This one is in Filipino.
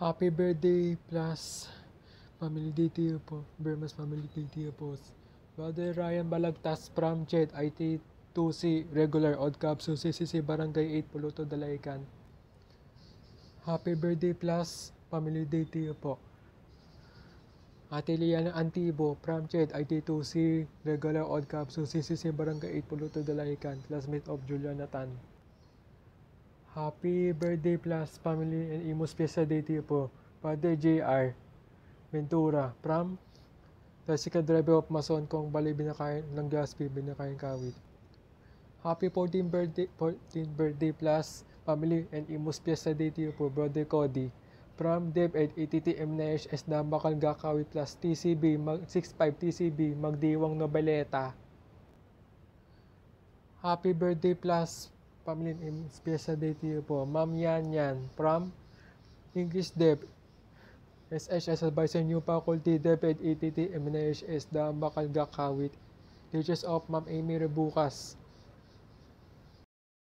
Happy birthday plus family day to you po. Bermas family day to you po. Brother Ryan Balagtas from Chet, IT2C, regular, odd capsule, CCC, Barangay 8, Puluto, Dalaycan. Happy birthday plus family day to you po. Ate Liana Antibo from Chet, IT2C, regular, odd capsule, CCC, Barangay 8, Puluto, Dalaycan, classmate of Juliana Tan. Happy birthday plus family and Imus Fiesta Day to you po. Father JR Ventura from tricycle driver of Mason kong bali binakayan ng Gaspi binakayan Kawit. Happy 14th birthday plus family and Imus Fiesta Day to you po, Brother Cody. From Dev at ATTM na HS na bakal gakawit plus TCB 65 TCB magdiwang Nobeleta. Happy birthday plus family and Fiesta Day to you po, Ma'am Yan Yan from English Dev SHS Advisor New Faculty Dev at ATTM na HS na bakal gakawit. Teachers of Ma'am Amy Rebucas.